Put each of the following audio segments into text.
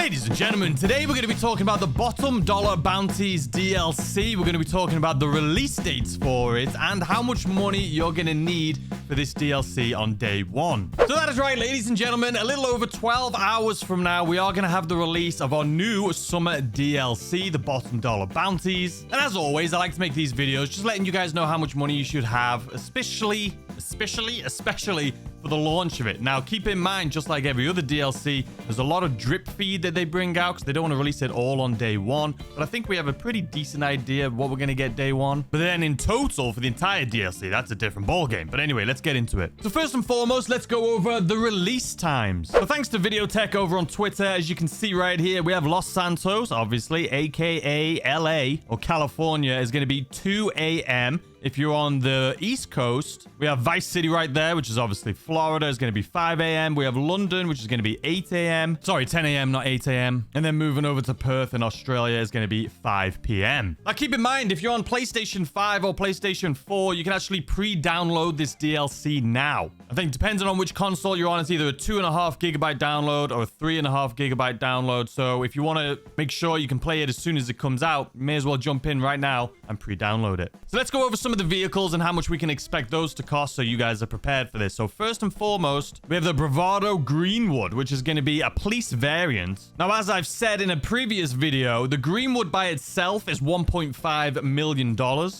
Ladies and gentlemen, today we're going to be talking about the Bottom Dollar Bounties DLC. We're going to be talking about the release dates for it and how much money you're going to need for this DLC on day one. So that is right, ladies and gentlemen, a little over 12 hours from now, we are going to have the release of our new summer DLC, the Bottom Dollar Bounties. And as always, I like to make these videos just letting you guys know how much money you should have, especially for the launch of it. Now, keep in mind, just like every other DLC, there's a lot of drip feed that they bring out because they don't want to release it all on day one. But I think we have a pretty decent idea of what we're going to get day one. But then in total, for the entire DLC, that's a different ballgame. But anyway, let's get into it. So first and foremost, let's go over the release times. So thanks to Videotech over on Twitter, as you can see right here, we have Los Santos, obviously, aka LA or California, is going to be 2 a.m. If you're on the East Coast, we have Vice City right there, which is obviously Florida, is going to be 5 a.m. We have London, which is going to be 8 a.m. Sorry, 10 a.m., not 8 a.m. And then moving over to Perth in Australia is going to be 5 p.m. Now, keep in mind, if you're on PlayStation 5 or PlayStation 4, you can actually pre-download this DLC now. I think depending on which console you're on, it's either a 2.5 gigabyte download or a 3.5 gigabyte download. So if you want to make sure you can play it as soon as it comes out, you may as well jump in right now and pre-download it. So let's go over some of the vehicles and how much we can expect those to cost so you guys are prepared for this. So first and foremost, we have the Bravado Greenwood, which is going to be a police variant. Now, as I've said in a previous video, the Greenwood by itself is $1.5 million.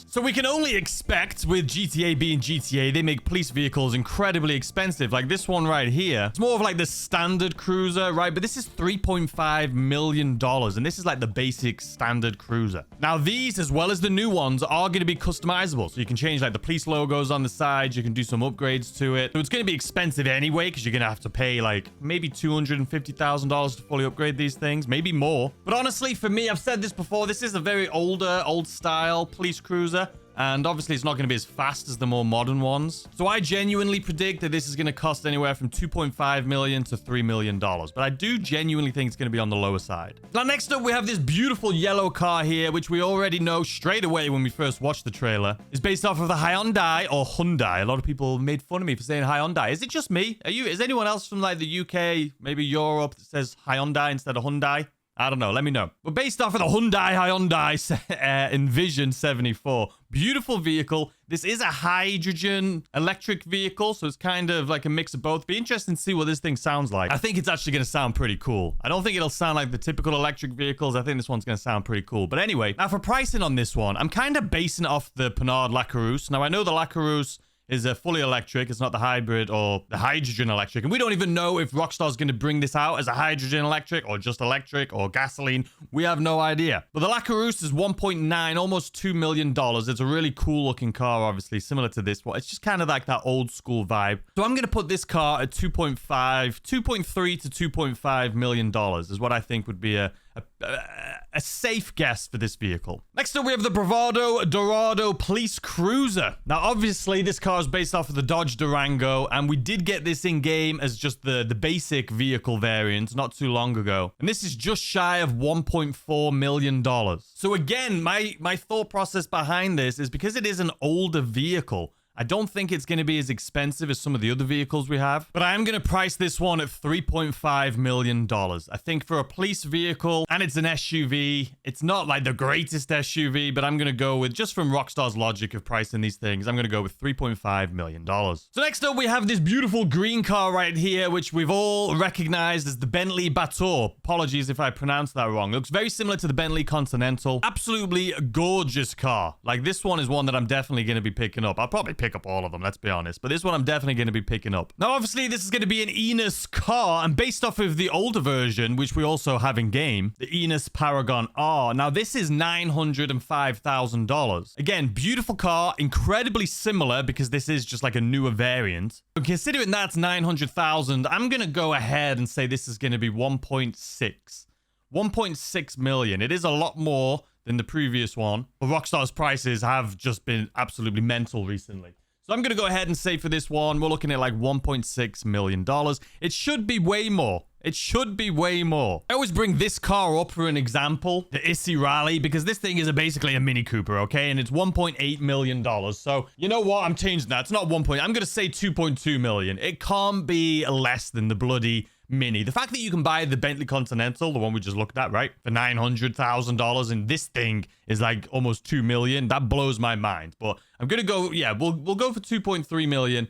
So we can only expect, with GTA being GTA, they make police vehicles incredibly expensive. Like this one right here, it's more of like the standard cruiser, right? But this is $3.5 million, and this is like the basic standard cruiser. Now, these, as well as the new ones, are going to be customizable. So you can change like the police logos on the side. You can do some upgrades to it. So it's going to be expensive anyway, because you're going to have to pay like maybe $250,000 to fully upgrade these things, maybe more. But honestly, for me, I've said this before, this is a very old style police cruiser. And obviously, it's not going to be as fast as the more modern ones. So I genuinely predict that this is going to cost anywhere from $2.5 million to $3 million. But I do genuinely think it's going to be on the lower side. Now, next up, we have this beautiful yellow car here, which we already know straight away when we first watched the trailer. It's based off of the Hyundai or Hyundai. A lot of people made fun of me for saying Hyundai. Is it just me? Is anyone else from like the UK, maybe Europe, that says Hyundai instead of Hyundai? I don't know. Let me know. But based off of the Hyundai Envision 74. Beautiful vehicle. This is a hydrogen electric vehicle, so it's kind of like a mix of both. Be interesting to see what this thing sounds like. I think it's actually going to sound pretty cool. I don't think it'll sound like the typical electric vehicles. I think this one's going to sound pretty cool. But anyway, now for pricing on this one, I'm kind of basing it off the Panhard Lacarouse. Now, I know the Lacarouse is a fully electric. It's not the hybrid or the hydrogen electric. And we don't even know if Rockstar's going to bring this out as a hydrogen electric or just electric or gasoline. We have no idea. But the Lacarouse is 1.9, almost $2 million. It's a really cool looking car, obviously, similar to this one. It's just kind of like that old school vibe. So I'm going to put this car at 2.3 to $2.5 million is what I think would be a safe guess for this vehicle. Next up, we have the Bravado Dorado Police Cruiser. Now, obviously, this car is based off of the Dodge Durango, and we did get this in-game as just the basic vehicle variant not too long ago. And this is just shy of $1.4 million. So again, my thought process behind this is because it is an older vehicle, I don't think it's going to be as expensive as some of the other vehicles we have, but I am going to price this one at $3.5 million. I think for a police vehicle, and it's an SUV, it's not like the greatest SUV, but I'm going to go with, just from Rockstar's logic of pricing these things, I'm going to go with $3.5 million. So next up, we have this beautiful green car right here, which we've all recognized as the Bentley Bator. Apologies if I pronounced that wrong. It looks very similar to the Bentley Continental. Absolutely gorgeous car. Like, this one is one that I'm definitely going to be picking up. I'll probably pick up all of them, let's be honest, but this one I'm definitely going to be picking up. Now, obviously, this is going to be an Enos car, and based off of the older version, which we also have in game, the Enos Paragon R. Now, this is $905,000. Again, beautiful car, incredibly similar because this is just like a newer variant. But considering that's $900,000, I'm going to go ahead and say this is going to be 1.6 million. It is a lot more than the previous one, but Rockstar's prices have just been absolutely mental recently. So I'm going to go ahead and say for this one, we're looking at like $1.6 million. It should be way more. It should be way more. I always bring this car up for an example, the Issy Rally, because this thing is basically a Mini Cooper, okay? And it's $1.8 million. So, you know what? I'm changing that. It's not 1. I'm going to say 2.2 million. It can't be less than the bloody Mini. The fact that you can buy the Bentley Continental, the one we just looked at, right, for $900,000, and this thing is like almost $2 million, that blows my mind. But I'm gonna go, yeah, we'll go for $2.3 million.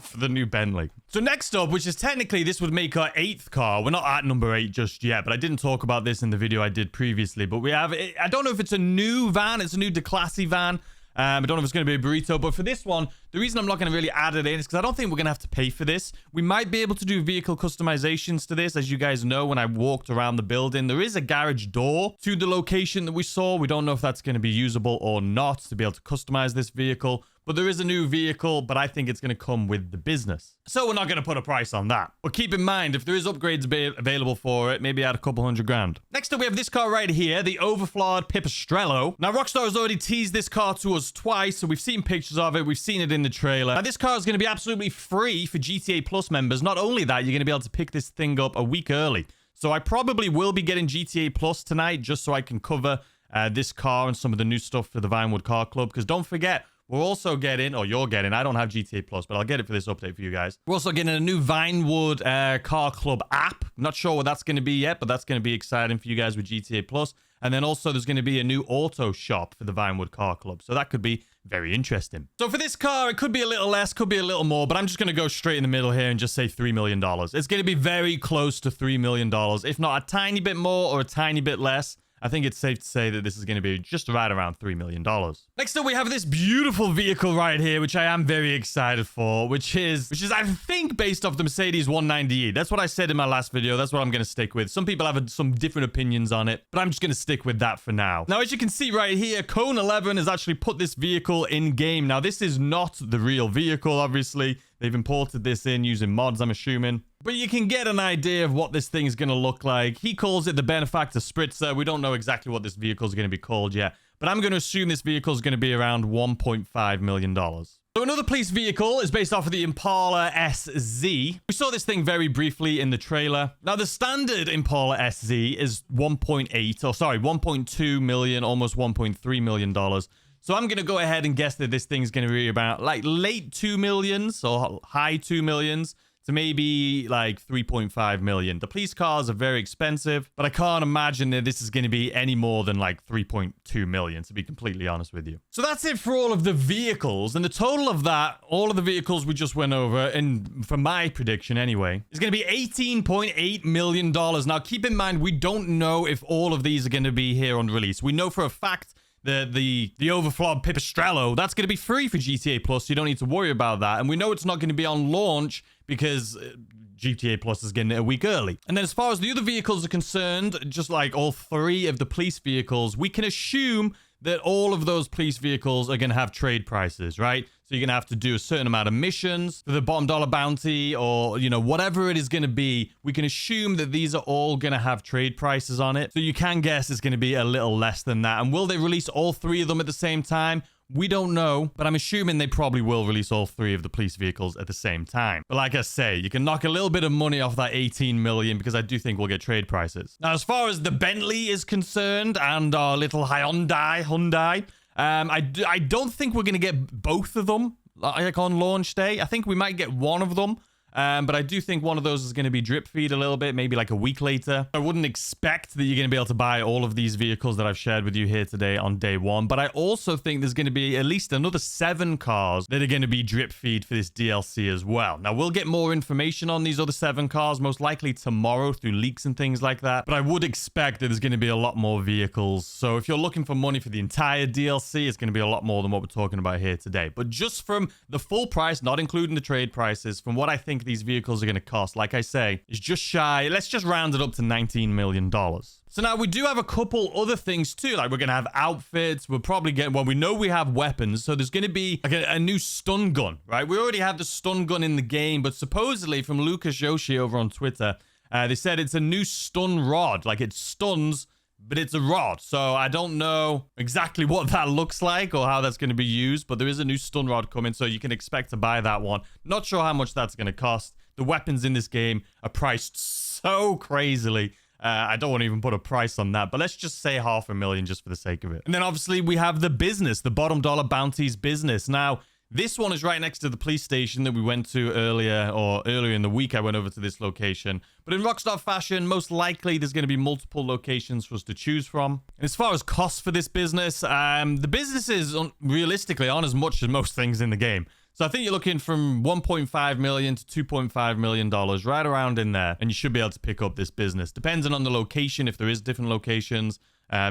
For the new Bentley. So next up, which is technically, this would make our 8th car. We're not at number 8 just yet, but I didn't talk about this in the video I did previously. But we have, I don't know if it's a new van. It's a new Declassy van. I don't know if it's going to be a burrito, but for this one, the reason I'm not going to really add it in is because I don't think we're going to have to pay for this. We might be able to do vehicle customizations to this. As you guys know, when I walked around the building, there is a garage door to the location that we saw. We don't know if that's going to be usable or not to be able to customize this vehicle. But there is a new vehicle, but I think it's going to come with the business. So we're not going to put a price on that. But keep in mind, if there is upgrades available for it, maybe add a couple $100,000. Next up, we have this car right here, the overflawed Pipistrello. Now, Rockstar has already teased this car to us twice, so we've seen pictures of it. We've seen it in the trailer. Now, this car is going to be absolutely free for GTA Plus members. Not only that, you're going to be able to pick this thing up a week early. So I probably will be getting GTA Plus tonight just so I can cover this car and some of the new stuff for the Vinewood Car Club. Because don't forget, we're also getting, or you're getting, I don't have GTA Plus, but I'll get it for this update for you guys. We're also getting a new Vinewood Car Club app. Not sure what that's going to be yet, but that's going to be exciting for you guys with GTA Plus. And then also there's going to be a new auto shop for the Vinewood Car Club. So that could be very interesting. So for this car, it could be a little less, could be a little more, but I'm just going to go straight in the middle here and just say $3 million. It's going to be very close to $3 million, if not a tiny bit more or a tiny bit less. I think it's safe to say that this is going to be just right around $3 million. Next up, we have this beautiful vehicle right here, which I am very excited for, which is I think, based off the Mercedes 190E. That's what I said in my last video. That's what I'm going to stick with. Some people have some different opinions on it, but I'm just going to stick with that for now. Now, as you can see right here, Cone 11 has actually put this vehicle in game. Now, this is not the real vehicle, obviously. They've imported this in using mods, I'm assuming. But you can get an idea of what this thing is going to look like. He calls it the Benefactor Spritzer. We don't know exactly what this vehicle is going to be called yet. But I'm going to assume this vehicle is going to be around $1.5 million. So another police vehicle is based off of the Impala SZ. We saw this thing very briefly in the trailer. Now, the standard Impala SZ is 1.2 million, almost $1.3 million. So I'm going to go ahead and guess that this thing's going to be about like late 2 millions or high 2 millions to maybe like 3.5 million. The police cars are very expensive, but I can't imagine that this is going to be any more than like 3.2 million, to be completely honest with you. So that's it for all of the vehicles. And the total of that, all of the vehicles we just went over, and for my prediction anyway, is going to be $18.8 million. Now, keep in mind, we don't know if all of these are going to be here on release. We know for a fact the overflawed Pipistrello, that's going to be free for GTA Plus, so you don't need to worry about that. And we know it's not going to be on launch because GTA Plus is getting it a week early. And then as far as the other vehicles are concerned, just like all 3 of the police vehicles, we can assume that all of those police vehicles are going to have trade prices, right? So you're going to have to do a certain amount of missions for the bottom dollar bounty, or, you know, whatever it is going to be. We can assume that these are all going to have trade prices on it. So you can guess it's going to be a little less than that. And will they release all 3 of them at the same time? We don't know, but I'm assuming they probably will release all 3 of the police vehicles at the same time. But like I say, you can knock a little bit of money off that 18 million because I do think we'll get trade prices. Now, as far as the Bentley is concerned and our little Hyundai, I don't think we're going to get both of them like on launch day. I think we might get one of them. But I do think one of those is going to be drip feed a little bit, maybe like a week later. I wouldn't expect that you're going to be able to buy all of these vehicles that I've shared with you here today on day 1. But I also think there's going to be at least another 7 cars that are going to be drip feed for this DLC as well. Now, we'll get more information on these other 7 cars, most likely tomorrow through leaks and things like that. But I would expect that there's going to be a lot more vehicles. So if you're looking for money for the entire DLC, it's going to be a lot more than what we're talking about here today. But just from the full price, not including the trade prices, from what I think these vehicles are going to cost, like I say, is just shy. Let's just round it up to $19 million. So now we do have a couple other things too. Like we're going to have outfits. We'll probably get, well, we know we have weapons. So there's going to be like a new stun gun, right? We already have the stun gun in the game, but supposedly from Lucas Yoshi over on Twitter, they said it's a new stun rod. Like it stuns, but it's a rod. So I don't know exactly what that looks like or how that's going to be used, but there is a new stun rod coming, so you can expect to buy that one. Not sure how much that's going to cost. The weapons in this game are priced so crazily. I don't want to even put a price on that, but let's just say $500,000 just for the sake of it. And then obviously we have the business, the bottom dollar bounties business. Now, This one is right next to the police station that we went to earlier in the week. I went over to this location. But in Rockstar fashion, most likely there's going to be multiple locations for us to choose from. And as far as costs for this business, the business is realistically on as much as most things in the game. So I think you're looking from $1.5 million to $2.5 million, right around in there. And you should be able to pick up this business. Depending on the location, if there is different locations,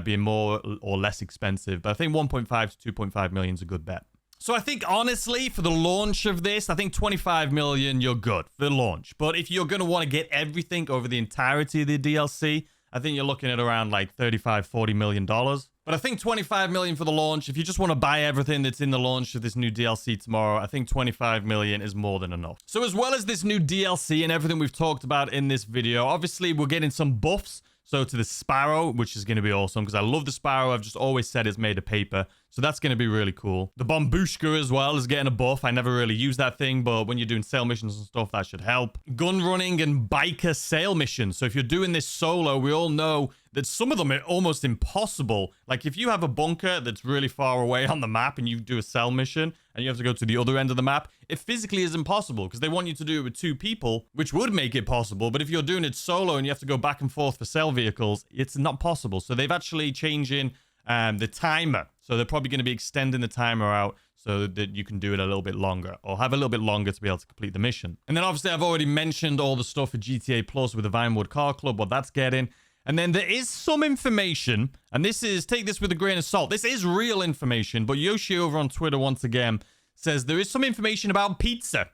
being more or less expensive. But I think 1.5 to 2.5 million is a good bet. So I think, honestly, for the launch of this, I think 25 million, you're good for the launch. But if you're going to want to get everything over the entirety of the DLC, I think you're looking at around like $35-40 million. But I think 25 million for the launch. If you just want to buy everything that's in the launch of this new DLC tomorrow, I think 25 million is more than enough. So as well as this new DLC and everything we've talked about in this video, obviously we're getting some buffs. So to the Sparrow, which is going to be awesome because I love the Sparrow. I've just always said it's made of paper. So that's going to be really cool. The Bombushka as well is getting a buff. I never really use that thing, but when you're doing sail missions and stuff, that should help. Gun running and biker sail missions. So if you're doing this solo, we all know that some of them are almost impossible. Like if you have a bunker that's really far away on the map and you do a sail mission and you have to go to the other end of the map, it physically is impossible because they want you to do it with 2 people, which would make it possible. But if you're doing it solo and you have to go back and forth for sail vehicles, it's not possible. So they've actually changing the timer. So they're probably going to be extending the timer out so that you can do it a little bit longer or have a little bit longer to be able to complete the mission. And then obviously I've already mentioned all the stuff for GTA Plus with the Vinewood Car Club, what that's getting. And then there is some information, and this is, take this with a grain of salt. This is real information, but Yoshi over on Twitter once again says there is some information about pizza.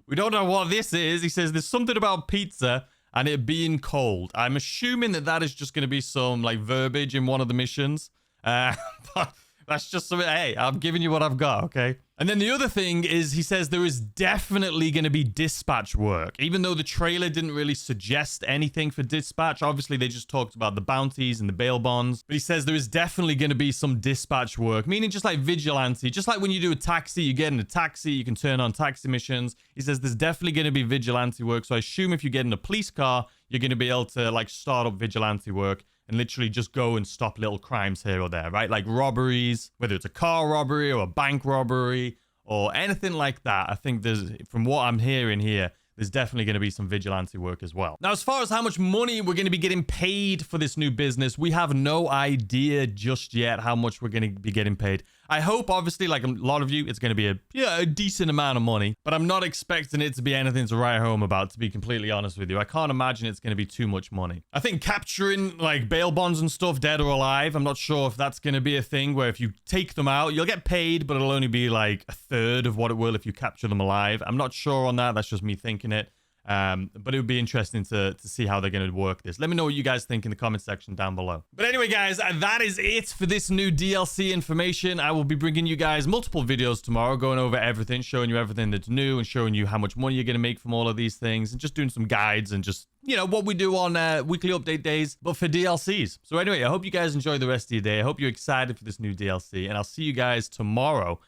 We don't know what this is. He says there's something about pizza and it being cold. I'm assuming that that is just going to be some like verbiage in one of the missions. But that's just something. Hey, I'm giving you what I've got, okay? And then the other thing is he says there is definitely going to be dispatch work. Even though the trailer didn't really suggest anything for dispatch. Obviously, they just talked about the bounties and the bail bonds. But he says there is definitely going to be some dispatch work. Meaning just like vigilante. Just like when you do a taxi, you get in a taxi, you can turn on taxi missions. He says there's definitely going to be vigilante work. So I assume if you get in a police car, you're going to be able to like start up vigilante work and literally just go and stop little crimes here or there, right? Like robberies, whether it's a car robbery or a bank robbery or anything like that. I think there's, from what I'm hearing here, there's definitely going to be some vigilante work as well. Now, as far as how much money we're going to be getting paid for this new business, we have no idea just yet how much we're going to be getting paid. I hope, obviously, like a lot of you, it's going to be a decent amount of money, but I'm not expecting it to be anything to write home about, to be completely honest with you. I can't imagine it's going to be too much money. I think capturing like bail bonds and stuff, dead or alive, I'm not sure if that's going to be a thing where if you take them out, you'll get paid, but it'll only be like a third of what it will if you capture them alive. I'm not sure on that. That's just me thinking it. But it would be interesting to see how they're going to work this. Let me know what you guys think in the comment section down below. But anyway, guys, that is it for this new DLC information. I will be bringing you guys multiple videos tomorrow, going over everything, showing you everything that's new and showing you how much money you're going to make from all of these things and just doing some guides and just, you know, what we do on weekly update days, but for DLCs. So anyway, I hope you guys enjoy the rest of your day. I hope you're excited for this new DLC, and I'll see you guys tomorrow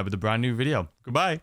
with a brand new video. Goodbye.